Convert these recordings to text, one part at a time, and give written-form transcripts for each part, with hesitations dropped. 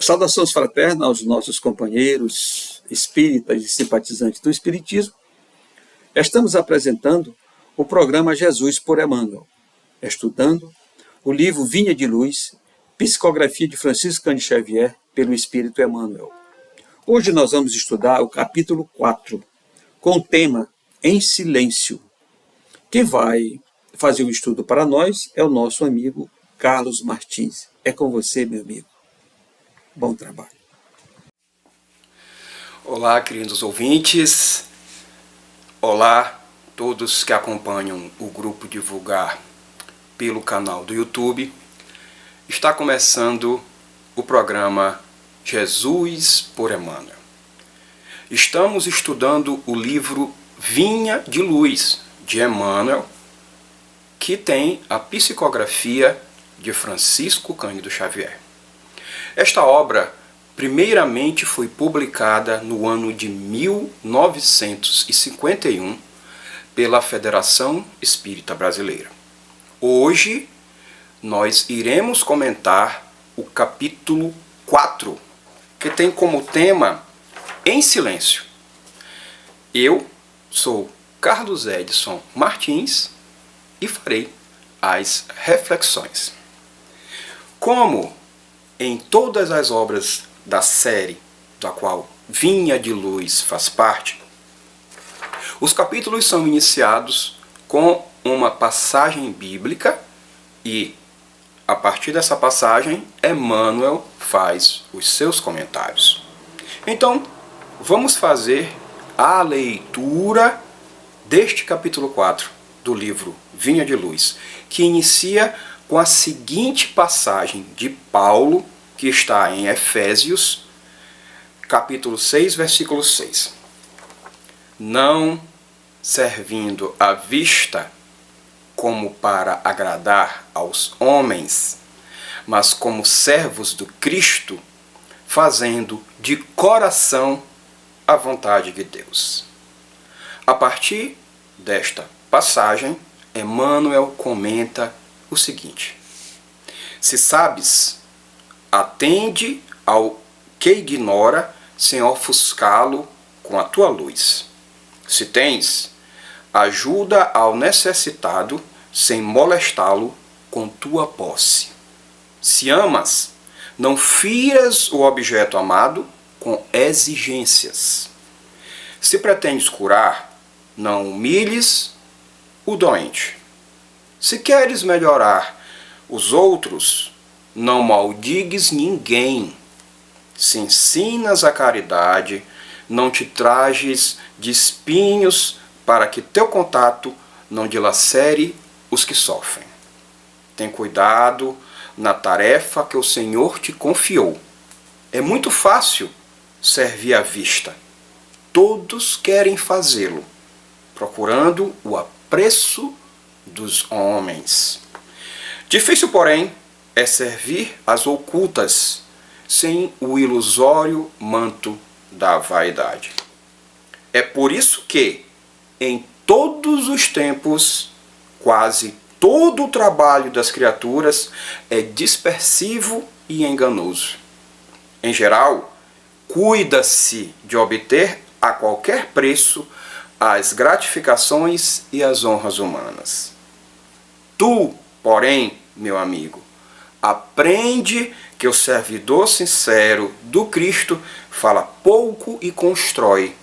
Saudações fraternas aos nossos companheiros espíritas e simpatizantes do Espiritismo. Estamos apresentando o programa Jesus por Emmanuel, estudando o livro Vinha de Luz, psicografia de Francisco Cândido Xavier pelo Espírito Emmanuel. Hoje nós vamos estudar o capítulo 4, com o tema Em Silêncio. Quem vai fazer o estudo para nós é o nosso amigo Carlos Martins. É com você, meu amigo. Bom trabalho. Olá, queridos ouvintes. Olá, todos que acompanham o Grupo Divulgar pelo canal do YouTube. Está começando o programa Jesus por Emmanuel. Estamos estudando o livro Vinha de Luz, de Emmanuel, que tem a psicografia de Francisco Cândido Xavier. Esta obra, primeiramente, foi publicada no ano de 1951 pela Federação Espírita Brasileira. Hoje, nós iremos comentar o capítulo 4, que tem como tema Em Silêncio. Eu sou Carlos Edson Martins e farei as reflexões. Como em todas as obras da série, da qual Vinha de Luz faz parte, os capítulos são iniciados com uma passagem bíblica e, a partir dessa passagem, Emmanuel faz os seus comentários. Então, vamos fazer a leitura deste capítulo 4 do livro Vinha de Luz, que inicia com a seguinte passagem de Paulo, que está em Efésios, capítulo 6, versículo 6. Não servindo à vista como para agradar aos homens, mas como servos do Cristo, fazendo de coração a vontade de Deus. A partir desta passagem, Emmanuel comenta o seguinte: se sabes, atende ao que ignora, sem ofuscá-lo com a tua luz. Se tens, ajuda ao necessitado, sem molestá-lo com tua posse. Se amas, não firas o objeto amado com exigências. Se pretendes curar, não humilhes o doente. Se queres melhorar os outros, não maldigues ninguém. Se ensinas a caridade, não te trajes de espinhos para que teu contato não dilacere os que sofrem. Tem cuidado na tarefa que o Senhor te confiou. É muito fácil servir à vista. Todos querem fazê-lo, procurando o apreço dos homens. Difícil, porém, é servir às ocultas, sem o ilusório manto da vaidade. É por isso que, em todos os tempos, quase todo o trabalho das criaturas é dispersivo e enganoso. Em geral, cuida-se de obter a qualquer preço as gratificações e as honras humanas. Tu, porém, meu amigo, aprende que o servidor sincero do Cristo fala pouco e constrói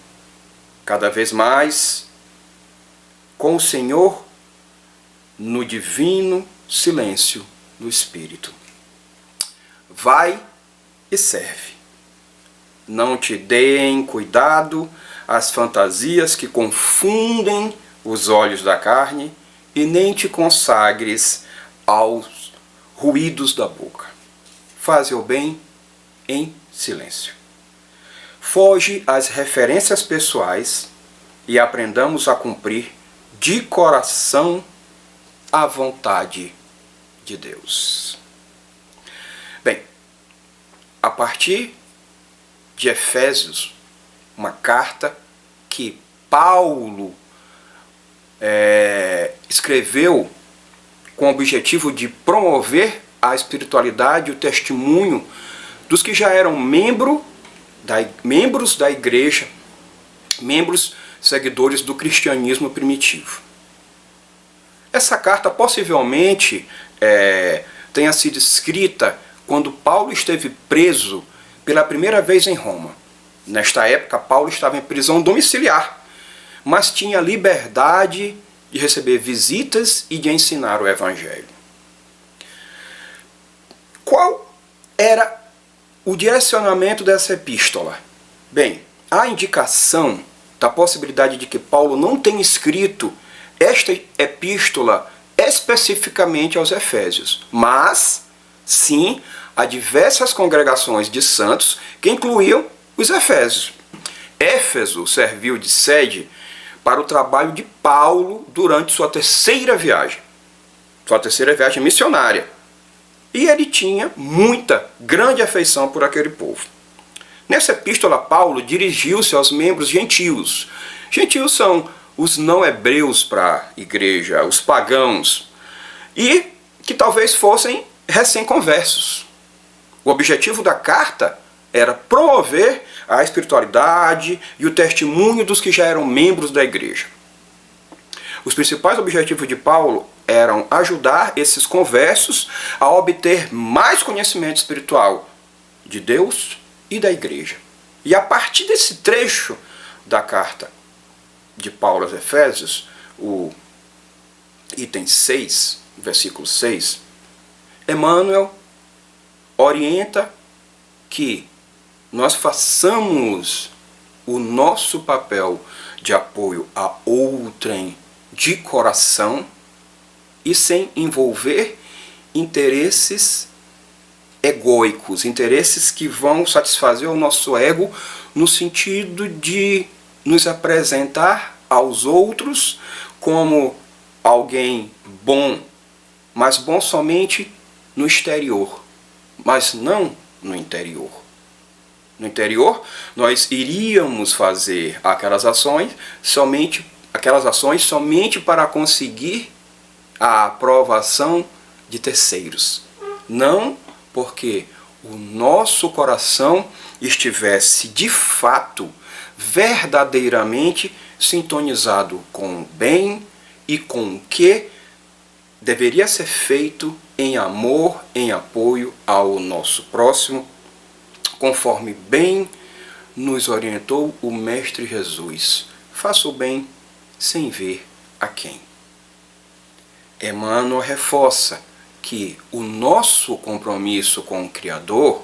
cada vez mais com o Senhor no divino silêncio do Espírito. Vai e serve. Não te deem cuidado às fantasias que confundem os olhos da carne e nem te consagres aos ruídos da boca. Faze o bem em silêncio. Foge às referências pessoais e aprendamos a cumprir de coração a vontade de Deus. Bem, a partir de Efésios, uma carta que Paulo escreveu com o objetivo de promover a espiritualidade e o testemunho dos que já eram membros da igreja, membros seguidores do cristianismo primitivo. Essa carta possivelmente tenha sido escrita quando Paulo esteve preso pela primeira vez em Roma. Nesta época, Paulo estava em prisão domiciliar, mas tinha liberdade de receber visitas e de ensinar o Evangelho. Qual era o direcionamento dessa epístola? Bem, há indicação da possibilidade de que Paulo não tenha escrito esta epístola especificamente aos Efésios, mas sim a diversas congregações de santos que incluíam os Efésios. Éfeso serviu de sede para o trabalho de Paulo durante sua terceira viagem missionária. E ele tinha muita, grande afeição por aquele povo. Nessa epístola, Paulo dirigiu-se aos membros gentios. Gentios são os não hebreus para a igreja, os pagãos, e que talvez fossem recém-conversos. O objetivo da carta era promover a espiritualidade e o testemunho dos que já eram membros da igreja. Os principais objetivos de Paulo eram ajudar esses conversos a obter mais conhecimento espiritual de Deus e da igreja. E a partir desse trecho da carta de Paulo aos Efésios, o item 6, versículo 6, Emmanuel orienta que nós façamos o nosso papel de apoio a outrem de coração e sem envolver interesses egóicos, interesses que vão satisfazer o nosso ego no sentido de nos apresentar aos outros como alguém bom, mas bom somente no exterior, mas não no interior. No interior, nós iríamos fazer aquelas ações somente para conseguir a aprovação de terceiros. Não porque o nosso coração estivesse de fato, verdadeiramente sintonizado com o bem e com o que deveria ser feito em amor, em apoio ao nosso próximo, conforme bem nos orientou o Mestre Jesus. Faça o bem sem ver a quem. Emmanuel reforça que o nosso compromisso com o Criador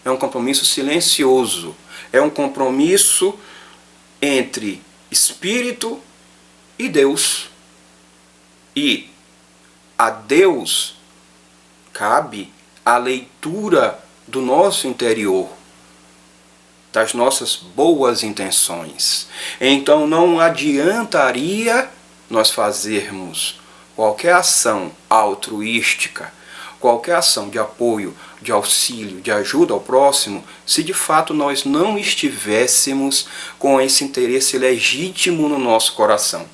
é um compromisso silencioso, é um compromisso entre Espírito e Deus. E a Deus cabe a leitura do nosso interior, das nossas boas intenções. Então não adiantaria nós fazermos qualquer ação altruística, qualquer ação de apoio, de auxílio, de ajuda ao próximo, se de fato nós não estivéssemos com esse interesse legítimo no nosso coração.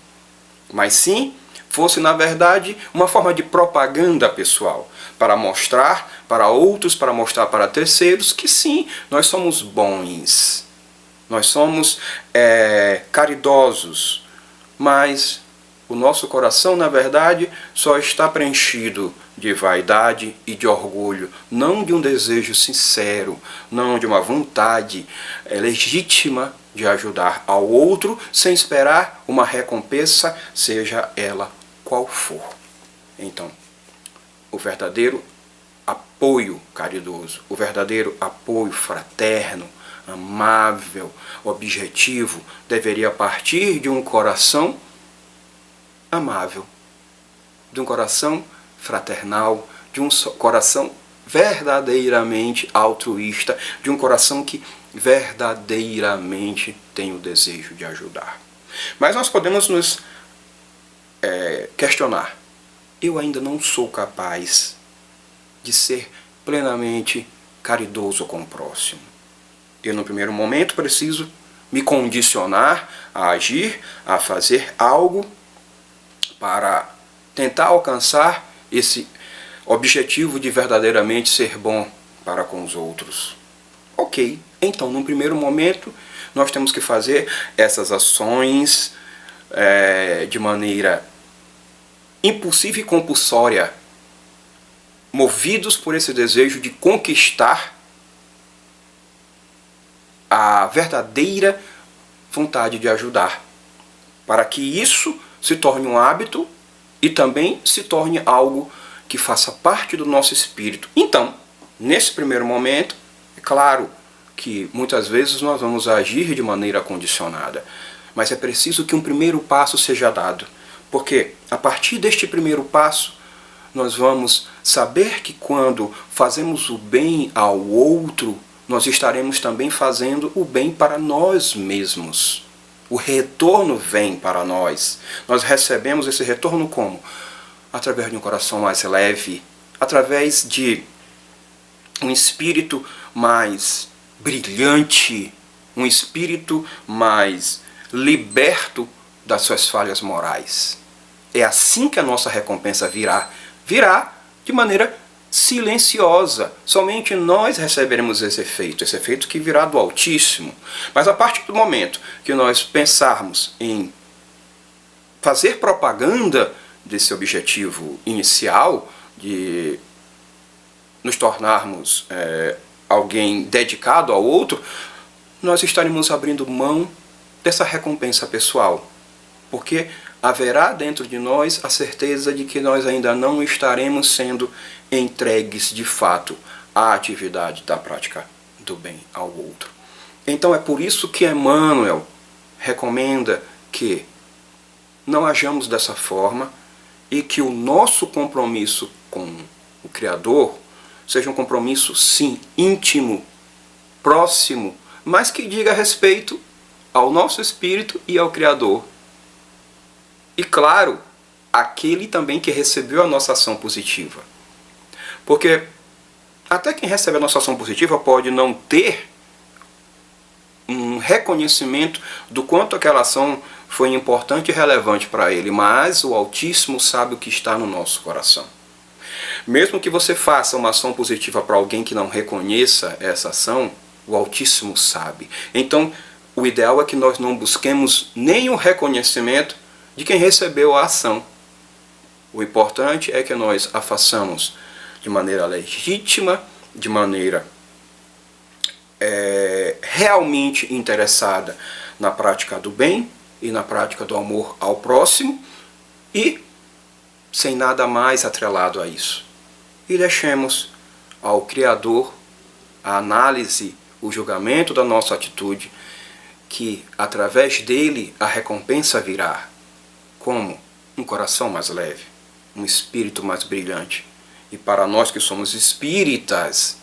Mas sim, fosse na verdade uma forma de propaganda pessoal, para mostrar para outros, para mostrar para terceiros que sim, nós somos bons, nós somos caridosos, mas o nosso coração, na verdade, só está preenchido de vaidade e de orgulho, não de um desejo sincero, não de uma vontade legítima de ajudar ao outro, sem esperar uma recompensa, seja ela qual for. Então, o verdadeiro apoio caridoso, o verdadeiro apoio fraterno, amável, objetivo, deveria partir de um coração amável, de um coração fraternal, de um coração verdadeiramente altruísta, de um coração que verdadeiramente tem o desejo de ajudar. Mas nós podemos nos questionar: eu ainda não sou capaz de ser plenamente caridoso com o próximo. Eu, no primeiro momento, preciso me condicionar a agir, a fazer algo para tentar alcançar esse objetivo de verdadeiramente ser bom para com os outros. Ok, então, num primeiro momento, nós temos que fazer essas ações de maneira impulsiva e compulsória, movidos por esse desejo de conquistar a verdadeira vontade de ajudar, para que isso se torne um hábito e também se torne algo que faça parte do nosso espírito. Então, nesse primeiro momento, é claro que muitas vezes nós vamos agir de maneira condicionada, mas é preciso que um primeiro passo seja dado, porque a partir deste primeiro passo, nós vamos saber que quando fazemos o bem ao outro, nós estaremos também fazendo o bem para nós mesmos. O retorno vem para nós. Nós recebemos esse retorno como? Através de um coração mais leve, através de um espírito mais brilhante, um espírito mais liberto das suas falhas morais. É assim que a nossa recompensa virá. Virá de maneira silenciosa. Somente nós receberemos esse efeito que virá do Altíssimo. Mas a partir do momento que nós pensarmos em fazer propaganda desse objetivo inicial, de nos tornarmos alguém dedicado ao outro, nós estaremos abrindo mão dessa recompensa pessoal. Porque haverá dentro de nós a certeza de que nós ainda não estaremos sendo entregues de fato à atividade da prática do bem ao outro. Então é por isso que Emmanuel recomenda que não hajamos dessa forma e que o nosso compromisso com o Criador seja um compromisso, sim, íntimo, próximo, mas que diga respeito ao nosso espírito e ao Criador. E claro, aquele também que recebeu a nossa ação positiva. Porque até quem recebe a nossa ação positiva pode não ter um reconhecimento do quanto aquela ação foi importante e relevante para ele, mas o Altíssimo sabe o que está no nosso coração. Mesmo que você faça uma ação positiva para alguém que não reconheça essa ação, o Altíssimo sabe. Então, o ideal é que nós não busquemos nenhum reconhecimento de quem recebeu a ação. O importante é que nós a façamos de maneira legítima, de maneira realmente interessada na prática do bem e na prática do amor ao próximo e sem nada mais atrelado a isso. E deixemos ao Criador a análise, o julgamento da nossa atitude, que através dele a recompensa virá. Como? Um coração mais leve, um espírito mais brilhante. E para nós que somos espíritas,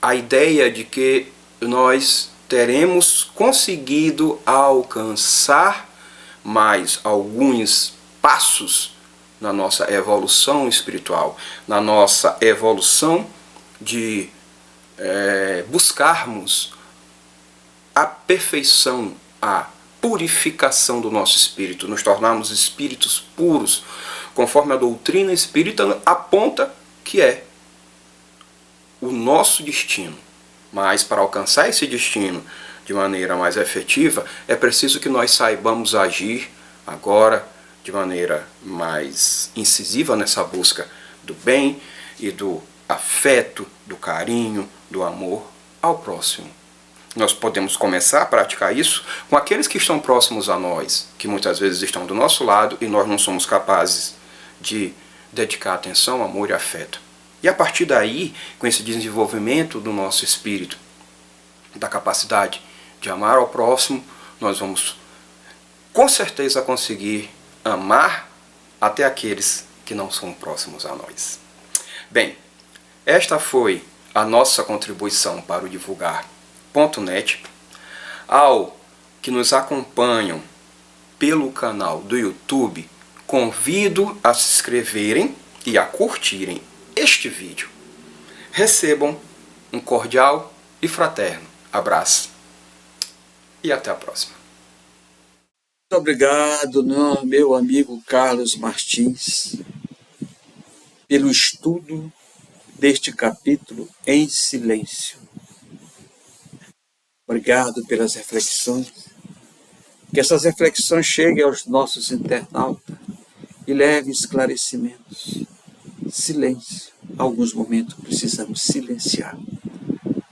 a ideia de que nós teremos conseguido alcançar mais alguns passos na nossa evolução espiritual, na nossa evolução de buscarmos a perfeição, a purificação do nosso espírito, nos tornarmos espíritos puros, conforme a doutrina espírita aponta que é o nosso destino. Mas para alcançar esse destino de maneira mais efetiva, é preciso que nós saibamos agir agora de maneira mais incisiva nessa busca do bem e do afeto, do carinho, do amor ao próximo. Nós podemos começar a praticar isso com aqueles que estão próximos a nós, que muitas vezes estão do nosso lado e nós não somos capazes de dedicar atenção, amor e afeto. E a partir daí, com esse desenvolvimento do nosso espírito, da capacidade de amar ao próximo, nós vamos com certeza conseguir amar até aqueles que não são próximos a nós. Bem, esta foi a nossa contribuição para o Divulgar.net. Ao que nos acompanham pelo canal do YouTube, convido a se inscreverem e a curtirem este vídeo. Recebam um cordial e fraterno abraço e até a próxima. Muito obrigado, meu amigo Carlos Martins, pelo estudo deste capítulo em silêncio. Obrigado pelas reflexões. Que essas reflexões cheguem aos nossos internautas e levem esclarecimentos. Silêncio. Alguns momentos precisamos silenciar.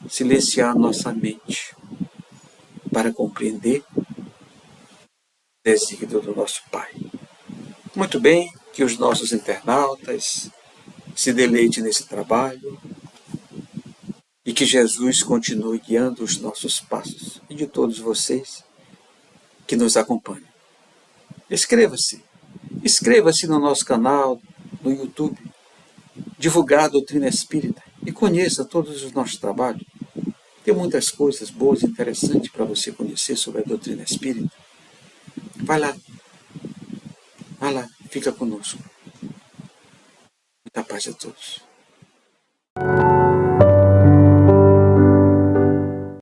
Silenciar nossa mente para compreender o desígnio do nosso Pai. Muito bem, que os nossos internautas se deleitem nesse trabalho e que Jesus continue guiando os nossos passos e de todos vocês que nos acompanham. Inscreva-se no nosso canal, no YouTube, divulgar a doutrina espírita e conheça todos os nossos trabalhos. Tem muitas coisas boas e interessantes para você conhecer sobre a doutrina espírita. Vai lá, fica conosco. Muita paz a todos.